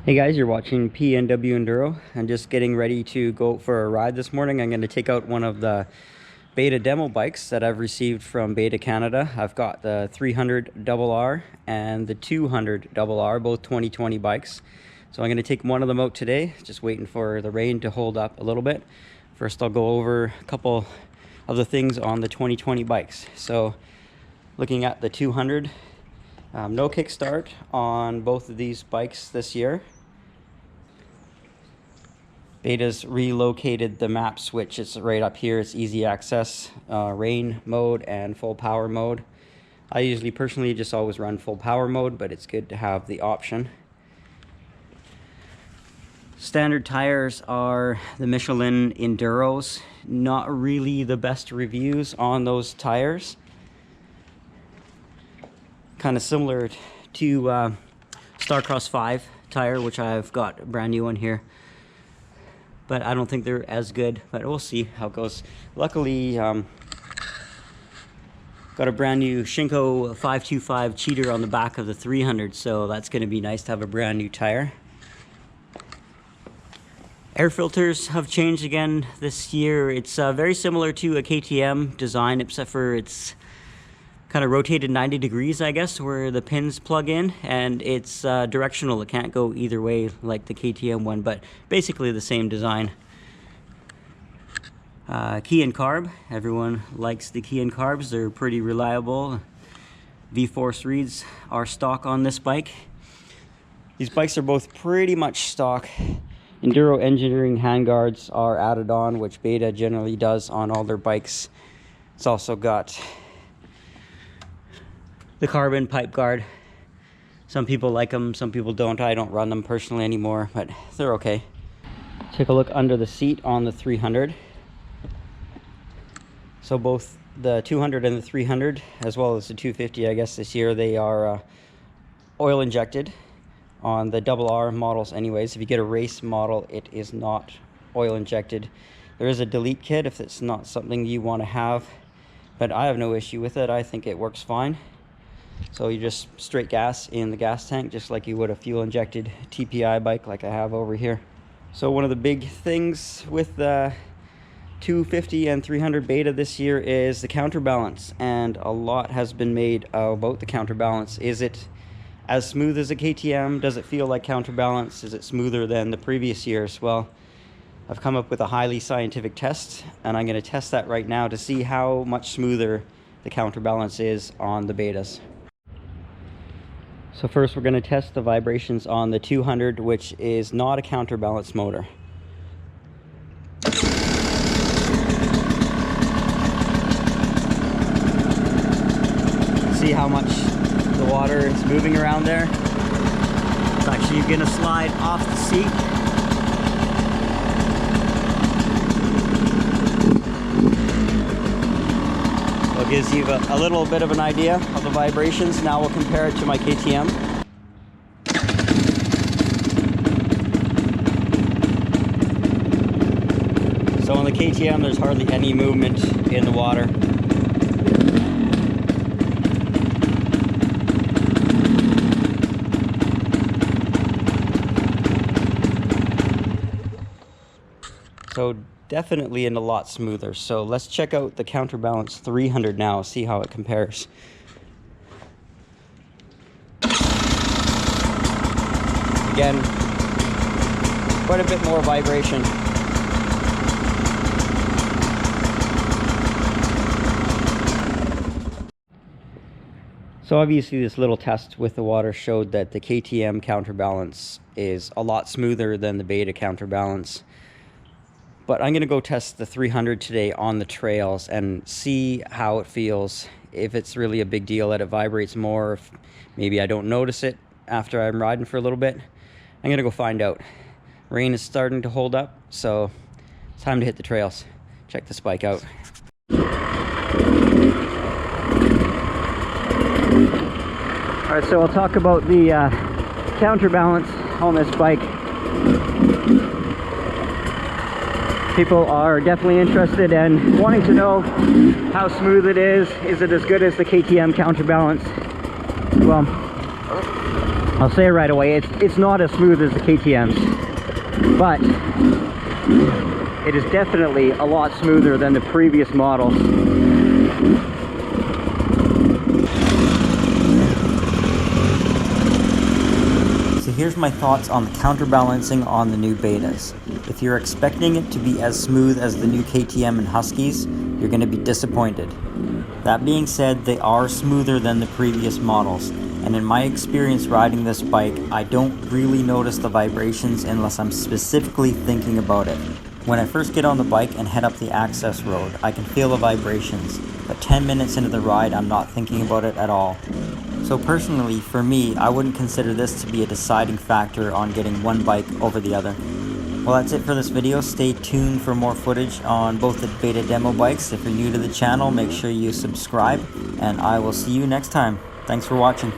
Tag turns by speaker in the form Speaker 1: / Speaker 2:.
Speaker 1: Hey guys, you're watching PNW Enduro. I'm just getting ready to go for a ride this morning. I'm going to take out one of the beta demo bikes that I've received from Beta Canada. I've got the 300RR and the 200RR, both 2020 bikes. So I'm going to take one of them out today, just waiting for the rain to hold up a little bit. First I'll go over a couple of the things on the 2020 bikes. So looking at the 200, no kickstart on both of these bikes this year. Beta's relocated the map switch. It's right up here. It's easy access, rain mode and full power mode. I usually personally just always run full power mode, but it's good to have the option. Standard tires are the Michelin Enduros. Not really the best reviews on those tires. Kind of similar to Starcross 5 tire, which I've got a brand new one here. But I don't think they're as good, but we'll see how it goes. Luckily, got a brand new Shinko 525 cheater on the back of the 300, so that's going to be nice to have a brand new tire. Air filters have changed again this year. It's very similar to a KTM design, except for it's kind of rotated 90 degrees, I guess, where the pins plug in, and it's directional. It can't go either way like the KTM one, but basically the same design. Key and carb. Everyone likes the key and carbs. They're pretty reliable. V-Force reeds are stock on this bike. These bikes are both pretty much stock. Enduro Engineering handguards are added on, which Beta generally does on all their bikes. It's also got the carbon pipe guard. Some people like them, some people don't. I don't run them personally anymore, but they're okay. Take a look under the seat on the 300. So both the 200 and the 300, as well as the 250, I guess this year, they are oil injected. On the RR models anyways. If you get a race model, it is not oil injected. There is a delete kit if it's not something you want to have, but I have no issue with it. I think it works fine. So you just straight gas in the gas tank, just like you would a fuel injected TPI bike like I have over here. So one of the big things with the 250 and 300 Beta this year is the counterbalance, and a lot has been made about the counterbalance. Is it as smooth as a KTM? Does it feel like counterbalance? Is it smoother than the previous years? Well, I've come up with a highly scientific test, and I'm going to test that right now to see how much smoother the counterbalance is on the Betas. So first we're going to test the vibrations on the 200, which is not a counterbalance motor. See how much the water is moving around there? It's actually going to slide off the seat. So it gives you a little bit of an idea of the vibrations. Now we'll compare it to my KTM. So on the KTM, there's hardly any movement in the water. So definitely a lot smoother. So let's check out the Counterbalance 300 now, see how it compares. Again, quite a bit more vibration. So obviously this little test with the water showed that the KTM Counterbalance is a lot smoother than the Beta Counterbalance. But I'm going to go test the 300 today on the trails and see how it feels. If it's really a big deal that it vibrates more, if maybe I don't notice it after I'm riding for a little bit. I'm going to go find out. Rain is starting to hold up, so it's time to hit the trails. Check this bike out. Alright, so I'll talk about the counterbalance on this bike. People are definitely interested and wanting to know how smooth it is. Is it as good as the KTM Counterbalance? Well, I'll say it right away, it's not as smooth as the KTM's, but it is definitely a lot smoother than the previous models. So here's my thoughts on the counterbalancing on the new betas. If you're expecting it to be as smooth as the new KTM and Huskies, you're going to be disappointed. That being said, they are smoother than the previous models, and in my experience riding this bike, I don't really notice the vibrations unless I'm specifically thinking about it. When I first get on the bike and head up the access road, I can feel the vibrations, but 10 minutes into the ride, I'm not thinking about it at all. So personally, for me, I wouldn't consider this to be a deciding factor on getting one bike over the other. Well, that's it for this video. Stay tuned for more footage on both the beta demo bikes. If you're new to the channel, make sure you subscribe, and I will see you next time. Thanks for watching.